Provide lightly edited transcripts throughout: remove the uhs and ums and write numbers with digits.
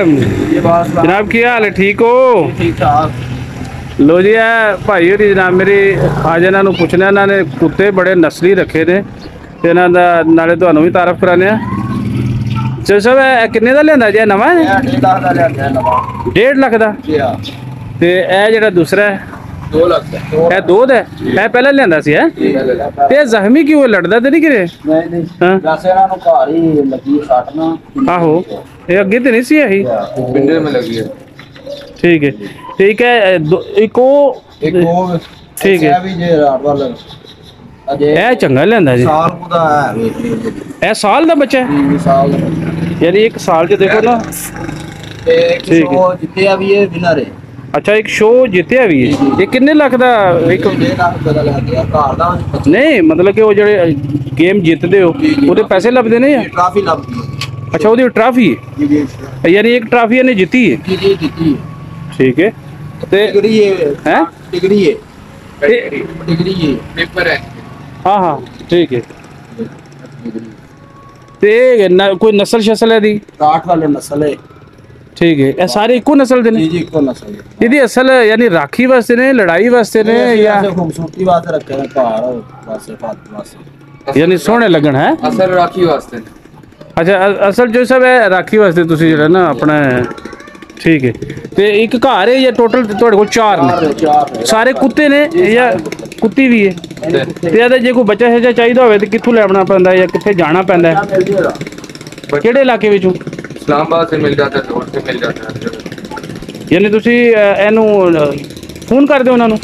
वालेकुम जनाब, की हाल है? ठीक हो? ठीक ठाक। लो जी है भाई होरी जनाब मेरी अज इन्हों पुछने, इन्होंने कुत्ते बड़े नस्ली रखे ने ते इन्हां दा नाले तुहानूं भी तारफ कराने। चलो सब किन्ने दा लिआंदा जी? नवां है? 1.5 लाख दा। ते ए जेहड़ा दूसरा है 2 लाख है 2 दा है, पहले लिआंदा सी है ते जख्मी क्यों है? लड़दा ते नहीं किते? नहीं हाँ वैसे इन्हां नूं घर ही लगी साटना। आहो, ये अगे तो नहीं सी यही पिंडे में लगी है। ठीक है ठीक है। एक वो ठीक है, भी जे रात वाला अजे ए चंगा लिआंदा जी। साल कुदा है ए साल दा बच्चा है, 3 साल दा। यानी एक साल च देखो ना। ते ठीक है। वो जितने भी ये विनर है। अच्छा एक शो जितया भी है, ये किन्ने लाख दा? एक 1.5 लाख रुपए दा लग गया घर दा। नहीं मतलब कि वो जेह्ड़े गेम जितदे हो ओह्दे पैसे लभदे ने? ट्रॉफी लग गई। अच्छा ओह्दी ट्राफी जी जी है, यानी एक ट्राफी इन्हें जित्ती है। जी जी जीती ठीक है ते डिग्री है। हैं? डिग्री है। ते- डिग्री है पेपर है। हाँ हाँ ठीक है। ते कोई नस्ल शसल है दी? काठ वाले नस्ल है। ठीक है, ए सारे इक्को नस्ल दे ने? जी जी को नस्ल है। इहदी असल यानी राखी वास्ते ने, लड़ाई वास्ते ने, या ऐसे खूबसूरती वास्ते रखे हैं घर वास्ते फात वास्ते। यानी सोहने लगन है? असल राखी वास्ते। अच्छा असल जो सब है राखी वास्ते तुसी जेहड़ा ना अपना। ठीक है ते एक घर है या टोटल तुहाडे कोल 4 ने? चार सारे कुत्ते ने या कुत्ती भी है? ते ਇਹਦਾ ਜੇ ਕੋਈ ਬੱਚਾ ਹੈ ਚਾਹੀਦਾ ਹੋਵੇ ਤੇ ਕਿੱਥੋਂ ਲੈਣਾ ਪੈਂਦਾ ਜਾਂ ਕਿੱਥੇ ਜਾਣਾ ਪੈਂਦਾ ਹੈ? मिल जाएगा। ਕਿਹੜੇ ਇਲਾਕੇ ਵਿੱਚੋਂ? इस्लामाबाद से मिल जाता है, रोड से मिल जाता है। ਯਾਨੀ ਤੁਸੀਂ ਇਹਨੂੰ ਫੋਨ ਕਰਦੇ ਹੋ ਉਹਨਾਂ ਨੂੰ?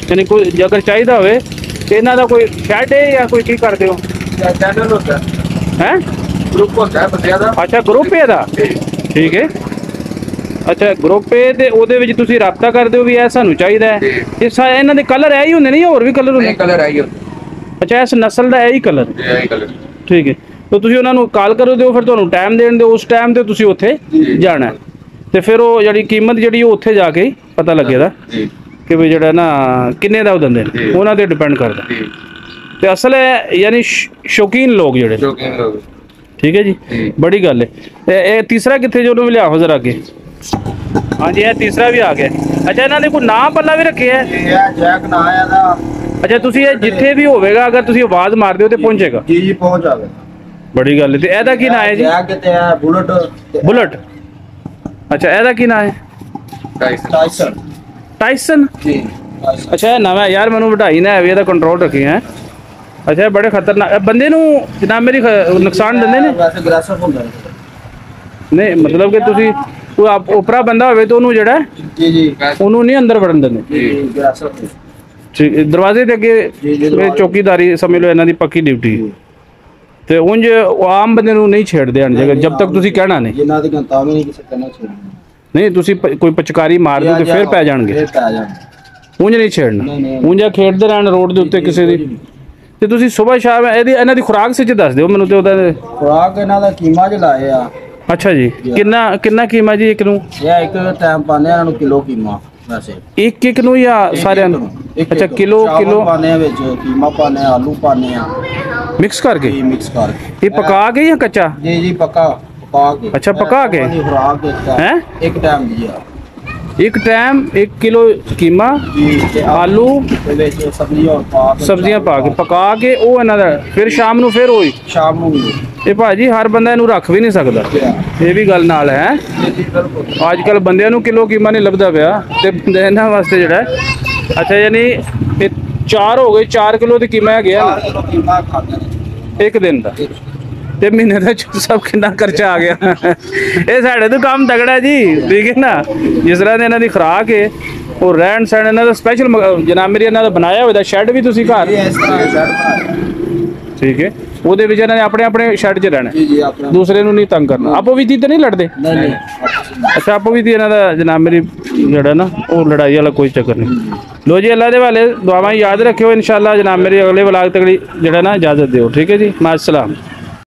ਯਾਨੀ ਕੋਈ ਜੇ ਅਗਰ ਚਾਹੀਦਾ ਹੋਵੇ ਤੇ ਇਹਨਾਂ ਦਾ ਕੋਈ ਸ਼ੈਡ ਹੈ ਜਾਂ ਕੋਈ ਕੀ ਕਰਦੇ ਹੋ? चैनल होता है, ਹੈ ग्रुप होता है बंदियां दा। ਅੱਛਾ ਗਰੁੱਪ ਹੈ ਇਹਦਾ? ਠੀਕ ਹੈ। ਅੱਛਾ ਗਰੁੱਪ ਹੈ ਤੇ ਉਹਦੇ ਵਿੱਚ ਤੁਸੀਂ ਰਾਬਤਾ ਕਰਦੇ ਹੋ ਵੀ ਇਹ ਸਾਨੂੰ ਚਾਹੀਦਾ ਹੈ। ਇਹ ਇਹਨਾਂ ਦੇ ਕਲਰ ਇਹ ਹੀ ਹੁੰਦੇ ਨੇ ਜਾਂ ਹੋਰ ਵੀ ਕਲਰ ਹੁੰਦੇ? कलर आई है। ਅੱਛਾ ਇਸ ਨਸਲ ਦਾ ਇਹ ਹੀ ਕਲਰ? यही कलर। ਠੀਕ ਹੈ ਤਾਂ ਤੁਸੀਂ ਉਹਨਾਂ ਨੂੰ ਕਾਲ ਕਰੋ ਦਿਓ, ਫਿਰ ਤੁਹਾਨੂੰ ਟਾਈਮ ਦੇਣ ਦਿਓ, ਉਸ ਟਾਈਮ ਤੇ ਤੁਸੀਂ ਉੱਥੇ ਜਾਣਾ ਹੈ ਤੇ ਫਿਰ ਉਹ ਜਿਹੜੀ ਕੀਮਤ ਜਿਹੜੀ ਉਹ ਉੱਥੇ ਜਾ ਕੇ ਹੀ ਪਤਾ ਲੱਗੇਗਾ जी ਕਿ ਵੀ ਜਿਹੜਾ ਨਾ ਕਿੰਨੇ ਦਾ ਉਹ ਦਿੰਦੇ ਨੇ, ਉਹਨਾਂ ਤੇ ਡਿਪੈਂਡ ਕਰਦਾ। जी ਤੇ ਅਸਲ ਹੈ ਯਾਨੀ ਸ਼ੌਕੀਨ ਲੋਕ ਜਿਹੜੇ। शौकीन लोग। ਠੀਕ ਹੈ ਜੀ, ਬੜੀ ਗੱਲ ਹੈ। ਤੇ ਇਹ ਤੀਸਰਾ ਕਿੱਥੇ ਜੋ ਉਹਨੂੰ ਵੀ ਲਿਆਓ ਜ਼ਰਾ ਅੱਗੇ। ਹਾਂਜੀ ਇਹ ਤੀਸਰਾ ਵੀ ਆ ਗਿਆ। ਅੱਛਾ ਇਹਨਾਂ ਦੇ ਕੋਈ ਨਾਂ ਪੱਲਾ ਵੀ ਰੱਖਿਆ ਹੈ? ये जैक ना आया था। ਅੱਛਾ ਤੁਸੀਂ ਇਹ ਜਿੱਥੇ ਵੀ ਹੋਵੇਗਾ ਅਗਰ ਤੁਸੀਂ ਆਵਾਜ਼ ਮਾਰ ਦਿਓ ਤੇ ਪਹੁੰਚੇਗਾ। जी जी पहुंच जाएगा। ਬੜੀ ਗੱਲ ਹੈ। ਤੇ ਇਹਦਾ ਕੀ ਨਾਂ ਹੈ ਜੀ? जैक ते है बुलेट। ਬੁਲਟ। ਅੱਛਾ ਇਹਦਾ ਕੀ ਨਾਂ ਹੈ? टाइसन। ਟਾਈਸਨ। जी ਅੱਛਾ ਇਹ ਨਵਾਂ ਯਾਰ, ਮੈਨੂੰ ਵਧਾਈ ਨਾ ਵੀ ਇਹਦਾ ਕੰਟਰੋਲ ਰੱਖੀ ਹੈ। ਅੱਛਾ ਇਹ ਬੜੇ ਖਤਰਨਾਕ ਬੰਦੇ ਨੂੰ ਜਨਾਬ ਮੇਰੀ ਨੁਕਸਾਨ ਦਿੰਦੇ ਨੇ? वैसे ग्रेसिव होता है। ਨਹੀਂ ਮਤਲਬ ਕਿ ਤੁਸੀਂ ਕੋਈ ਉਪਰਾ ਬੰਦਾ ਹੋਵੇ ਤਾਂ ਉਹਨੂੰ ਜਿਹੜਾ जी जी ਉਹਨੂੰ ਨਹੀਂ ਅੰਦਰ ਵੜਨ ਦਿੰਦੇ? जी ग्रेसिव। ਠੀਕ, ਦਰਵਾਜ਼ੇ ਦੇ ਅੱਗੇ ਜੀ, ਜੀ, ਇਹ ਚੌਕੀਦਾਰੀ ਸਮਝ ਲਓ ਇਹਨਾਂ ਦੀ ਪੱਕੀ ਡਿਊਟੀ ਹੈ। ਤੇ ਉਂਝ ਉਹ ਆਮ ਬੰਦੇ ਨੂੰ ਨਹੀਂ ਛੇੜਦੇ ਹਨ ਜਗ੍ਹਾ ਜਦ ਤੱਕ ਤੁਸੀਂ ਕਹਿਣਾ ਨਹੀਂ। जिन्ना दी गंता भी नहीं किसी करना चाहिए। ਨਹੀਂ ਤੁਸੀਂ ਕੋਈ ਪਚਕਾਰੀ ਮਾਰ ਦਿਓ ਤੇ ਫਿਰ ਪੈ ਜਾਣਗੇ। फिर पै जाएंगे। ਉਂਝ ਨਹੀਂ ਛੇੜਨਾ। ਨਹੀਂ, ਨਹੀਂ। ਉਂਝ ਆ ਖੇਡਦੇ ਰਹਿਣ ਰੋਡ ਦੇ ਉੱਤੇ ਕਿਸੇ ਦੀ। ਤੇ ਤੁਸੀਂ ਸਵੇਰ ਸ਼ਾਮ ਇਹਨਾਂ ਦੀ ਖੁਰਾਕ ਸੱਚ ਦੱਸ ਦਿਓ ਮੈਨੂੰ ਤੇ ਉਹਦਾ। खुराक इन्हां दा कीमा च लाए आ। ਅੱਛਾ ਜੀ, ਕਿੰਨਾ ਕੀਮਾ ਜੀ ਇੱਕ ਨੂੰ? ये एक टाइम पाने इन्हां नूं किलो कीमा वैसे। ਇੱਕ ਨੂੰ ਜਾਂ ਸਾਰਿਆਂ ਨੂੰ? ਅੱਛਾ ਕਿਲੋ पाने विच कीमा पाने आलू पाने आ ਮਿਕਸ ਕਰਕੇ जी मिक्स करके। ਇਹ ਪਕਾ ਕੇ ਜਾਂ ਕੱਚਾ? जी जी पका के। अच्छा, पका के? खुराक देता हैं? एक टाइम दी आ। ਇੱਕ ਟਾਈਮ 1 ਕਿਲੋ ਕੀਮਾ, जी ते ਆਲੂ ते विच सब्जी और पा के ਸਬਜ਼ੀਆਂ ਪਾ ਕੇ ਪਕਾ ਕੇ ਉਹ ਇਹਨਾਂ ਦਾ ਫਿਰ ਸ਼ਾਮ ਨੂੰ ਫਿਰ ਹੋਈ। शाम नूं भी। ਇਹ ਭਾਜੀ ਹਰ ਬੰਦਾ ਇਹਨੂੰ ਰੱਖ ਵੀ ਨਹੀਂ ਸਕਦਾ, ਇਹ ਵੀ ਗੱਲ ਨਾਲ ਹੈ। जी जी बिल्कुल। ਅੱਜ ਕੱਲ ਬੰਦਿਆਂ ਨੂੰ ਕਿਲੋ ਕੀਮਾ ਨਹੀਂ ਲੱਭਦਾ ਪਿਆ ਤੇ ਬੰਦੇ ਇਹਨਾਂ ਵਾਸਤੇ ਜਿਹੜਾ ਅੱਛਾ ਯਾਨੀ ਇਹ 4 ਹੋ ਗਏ, 4 ਕਿਲੋ ਦੀ ਕੀਮਾ ਹੈ ਗਿਆ 4 किलो कीमा खाते हैं। ਇੱਕ ਦਿਨ ਦਾ ਤੇ ਮਹੀਨੇ ਦਾ ਸਭ ਕਿੰਨਾ ਖਰਚਾ ਆ ਗਿਆ। ਇਹ ਸਾਡੇ ਤੋਂ ਕੰਮ ਤਗੜਾ ਜੀ, ਠੀਕ ਹੈ ਨਾ। ਜਿਸ ਤਰ੍ਹਾਂ ਦੀ ਇਹਨਾਂ ਦੀ ਖੁਰਾਕ ਹੈ ਉਹ ਰਹਿਣ ਸਹਿਣ ਇਹਨਾਂ ਦਾ ਸਪੈਸ਼ਲ ਜਨਾਬ ਮੇਰੀ ਇਹਨਾਂ ਦਾ ਬਣਾਇਆ ਹੋਇਆ ਸ਼ੈੱਡ ਵੀ ਤੁਸੀਂ ਘਰ। ये इस तरह शर्ट बनाया। ਠੀਕ ਹੈ ਉਹਦੇ ਵਿੱਚ ਇਹਨਾਂ ਨੇ ਆਪਣੇ ਆਪਣੇ ਸ਼ੈੱਡ 'ਚ ਰਹਿਣਾ, जी जी अपना। ਦੂਸਰੇ ਨੂੰ ਨਹੀਂ ਤੰਗ ਕਰਨਾ। ਆਪੋ ਵੀ ਤੇ ਨਹੀਂ ਲੜਦੇ? नहीं नहीं। ਅੱਛਾ ਆਪੋ ਵੀ ਇਹਨਾਂ ਦਾ ਜਨਾਬ ਮੇਰੀ ਜਿਹੜਾ ਨਾ ਉਹ ਲੜਾਈ ਵਾਲਾ ਕੋਈ ਚੱਕਰ ਨਹੀਂ। ਲੋ ਜੀ ਅੱਲਾ ਦੇ ਵਾਲੇ ਦੁਆਵਾਂ ਯਾਦ ਰੱਖਿਓ। ਇਨਸ਼ਾਅੱਲਾ ਜਨਾਬ ਮੇਰੀ ਅਗਲੇ ਵਲਾਗ ਤੱਕ ਜਿਹੜਾ ਨਾ ਇਜਾਜ਼ਤ ਦਿਓ। ਠੀਕ ਹੈ ਜੀ, ਮਾਅ ਸਲਾਮ।